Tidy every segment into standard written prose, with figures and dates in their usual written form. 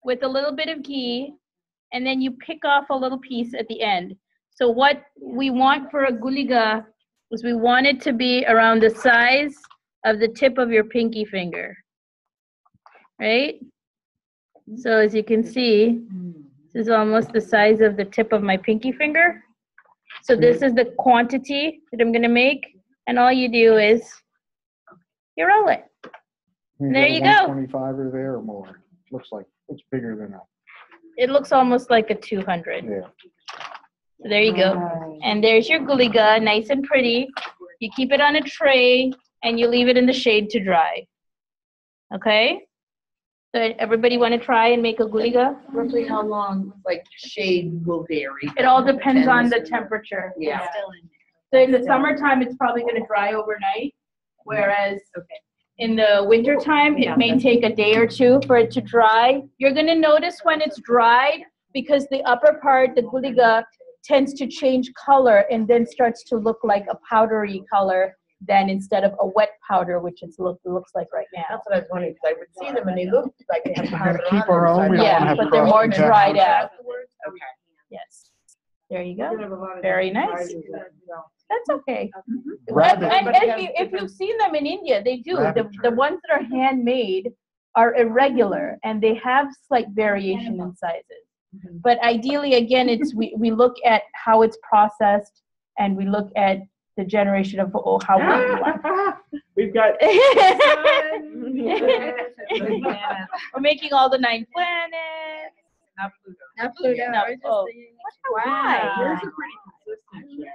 with a little bit of ghee, and then you pick off a little piece at the end. So what we want for a guliga is we want it to be around the size of the tip of your pinky finger, right? So as you can see, this is almost the size of the tip of my pinky finger. So this is the quantity that I'm gonna make, and all you do is you roll it. And there you go. 125 or there or more. Looks like it's bigger than that. It looks almost like a 200. Yeah. So there you go. And there's your guliga, nice and pretty. You keep it on a tray and you leave it in the shade to dry. Okay? So everybody want to try and make a guliga? Roughly how long, like, shade will vary? It all depends on the temperature. Yeah. So in the summertime, it's probably going to dry overnight, whereas in the wintertime, it may take a day or two for it to dry. You're going to notice when it's dried, because the upper part, the guliga, tends to change color and then starts to look like a powdery color than instead of a wet powder, which it looks like right now. That's what I was wondering, because I would see them and they look like they have powder keep on our them, so own, I we thought- don't Yeah, have but they're cross more contact. dried out. Okay. Yes. There you go. Very nice. That's okay. Rabbit. And if you've seen them in India, they do. Rabbit The ones that are handmade are irregular and they have slight variation in sizes. But ideally, again, it's we look at how it's processed and we look at the generation of how we want. We've got. We're making all the 9 planets. Not Pluto. No, oh. Wow. Yours are pretty consistent.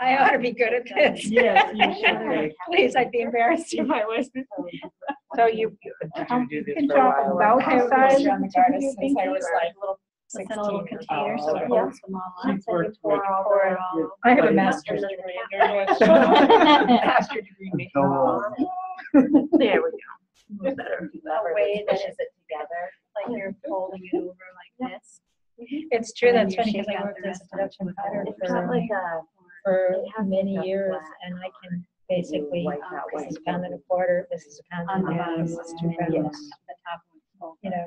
I ought to be good at this. Yes, you should be. Please, I'd be embarrassed if I was. So you can do this can for a drop while. about the size on the of your garden since I pinky. was like little. Like in a little container, so it Oh, holds them all up. Keep working. Pour it all. I have a master's degree in Master degree. There we go. A way that is it together, like you're folding it over like this. It's true, that's funny, because I worked as a production cutter for many years, and I can basically, this is a pound and a quarter, this is a pound and a half, this is 2 pounds. You know,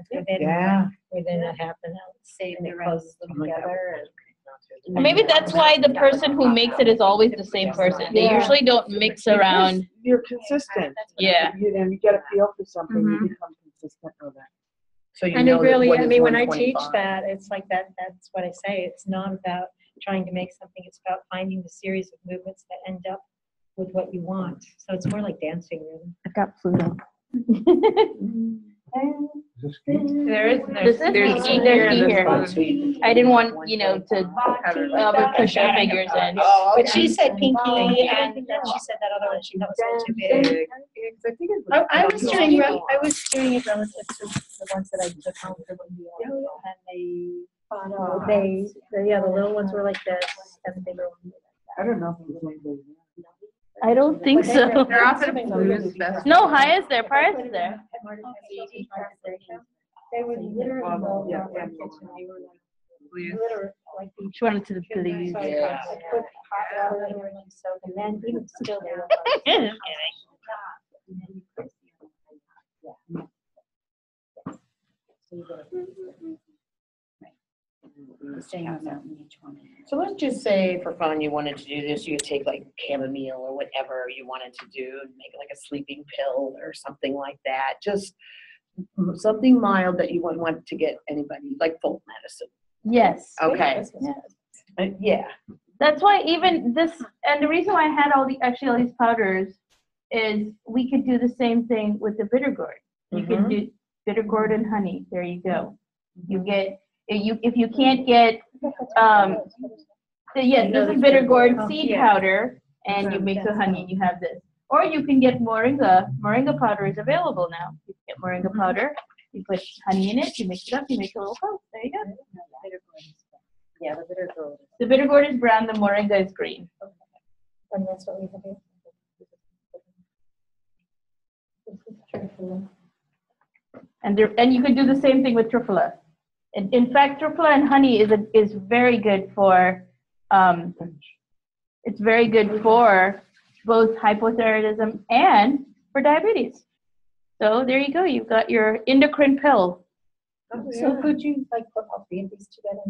within a half an hour, save the close them together. Or maybe that's why the person who makes it is always the same person. They usually don't mix around. Because you're consistent. Yeah. You know, you get a feel for something, you become consistent with it. So you And it know that really, what I is mean, when I teach 125. that, it's like that's what I say. It's not about trying to make something, it's about finding the series of movements that end up with what you want. So it's more like dancing, really. I've got Pluto. Is this good? There's ghee here. I didn't want, to push our figures in. But she said pinky, and then she said that other one, she thought was a little too big. I was doing it relative to the ones that I took home from India, and the little ones were like this, and the bigger ones. I don't know if it's anybody. I don't think so. They're often blues best. No, Haya's there. Paris is there. They would literally go Yeah, around yeah. the kitchen, they were like, Blues. literally, like these. She wanted to believe. So Yeah. I put hot water in there and soak, and then even still they were like. So let's just say for fun you wanted to do this, you could take like chamomile or whatever you wanted to do and make like a sleeping pill or something like that. Just something mild that you wouldn't want to get anybody, like folk medicine. Yes. Okay. Yeah. That's why even this, and the reason why I had all these powders is we could do the same thing with the bitter gourd. You could do bitter gourd and honey. There you go. You get, if you can't get, this is bitter gourd seed powder, and you make the honey and you have this. Or you can get moringa. Moringa powder is available now. You can get moringa powder. You put honey in it. You mix it up. You make a little powder. There you go. Yeah, the bitter gourd. The bitter gourd is brown. The moringa is green. And that's what we have here. And you could do the same thing with trufula. In fact, trufula and honey is very good for. It's very good for both hypothyroidism and for diabetes. So there you go. You've got your endocrine pill. So could you like put all three of these together?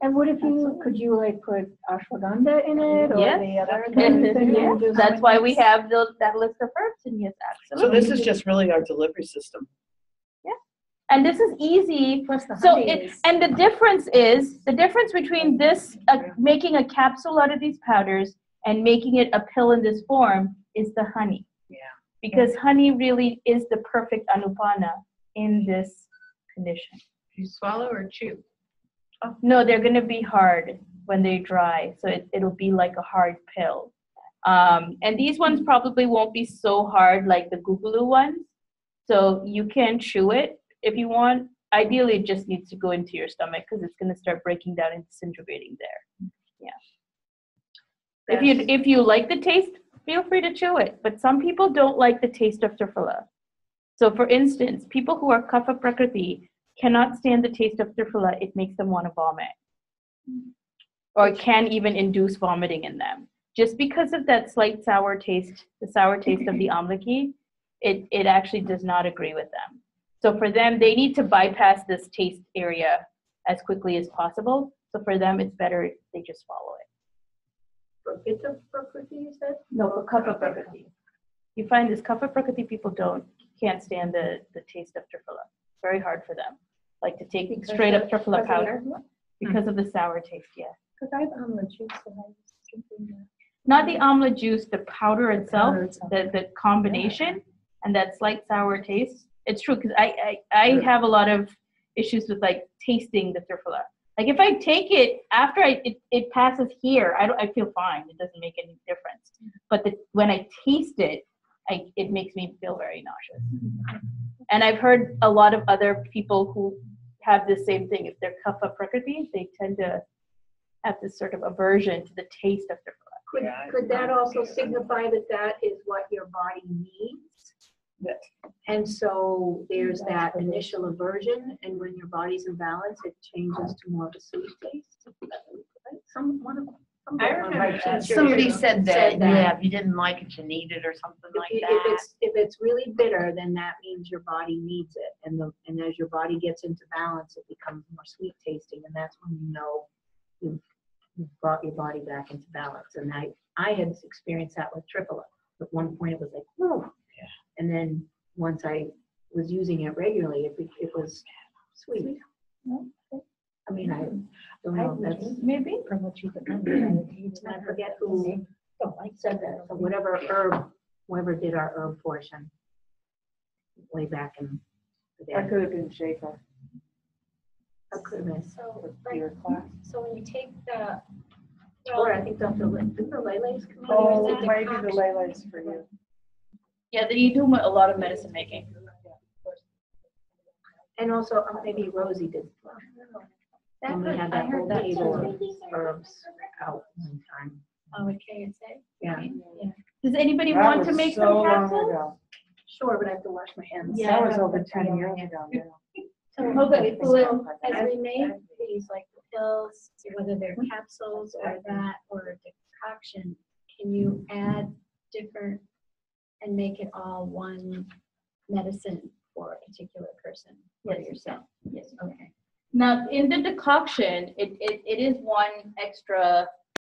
And what if could you like put ashwagandha in it or Yes. the other? Yes, Just- that's why we have that list of herbs, and yes, So absolutely. this is just really our delivery system. And this is easy. Plus the So honey it, is. and the difference between this, making a capsule out of these powders and making it a pill in this form is the honey. Yeah. Because honey really is the perfect anupana in this condition. You swallow or chew? No, they're gonna be hard when they dry, so it'll be like a hard pill. And these ones probably won't be so hard like the Guggulu ones, so you can chew it if you want. Ideally, it just needs to go into your stomach because it's gonna start breaking down and disintegrating there. Yeah. If you like the taste, feel free to chew it, but some people don't like the taste of Triphala. So for instance, people who are Kapha Prakriti cannot stand the taste of Triphala. It makes them want to vomit. Or it can even induce vomiting in them. Just because of that slight sour taste, the sour taste of the amlaki, it actually does not agree with them. So for them, they need to bypass this taste area as quickly as possible. So for them, it's better if they just swallow it. For Pitta Prakriti, you said? No, for Kapha Prakriti. You find this Kapha Prakriti people can't stand the taste of Triphala. Very hard for them. Like to take straight up Triphala powder because of the sour taste, yeah. Because I have amla juice, so I was drinking that. Not the amla juice, the powder itself, the combination, and that slight sour taste. It's true, because I have a lot of issues with like tasting the Triphala. Like if I take it after it passes here, I feel fine. It doesn't make any difference. But when I taste it, it makes me feel very nauseous. And I've heard a lot of other people who have the same thing. If they're Kapha Prakriti, they tend to have this sort of aversion to the taste of Triphala. Could that also signify that is what your body needs? Yes. And so there's that initial aversion, and when your body's in balance, it changes to more of a sweet taste. I remember my that. teachers Somebody said that, said that. yeah, if you didn't like it, you need it or something like that. If it's really bitter, then that means your body needs it, and as your body gets into balance, it becomes more sweet tasting, and that's when you know you've brought your body back into balance. And I had experienced that with Triphala. At one point, it was like, whoa. Yeah. And then once I was using it regularly, it was sweet. I mean, I don't know. That's Maybe. From what you I forget who said that. So whoever did our herb portion way back in the day. That could have been Schaefer That could have been. So, for your class. so when you take the, Or I think Dr. Lele's committee. Oh, the it might be the decoction. Lele's for you. Yeah, then you do a lot of medicine making. And also maybe Rosie did. that When we could- had I that heard whole that table too. of herbs out one time. Oh, with KSA? Yeah. Does anybody That want to was make so some long capsules? ago. Sure, but I have to wash my hands. Yeah, That I was have over that 10 video. years ago, yeah. So, Okay, so as we make these like pills, whether they're capsules or that or decoction, can you add different and make it all one medicine for a particular person or Yes. yourself? Yes. Okay. Now, in the decoction, it is one extra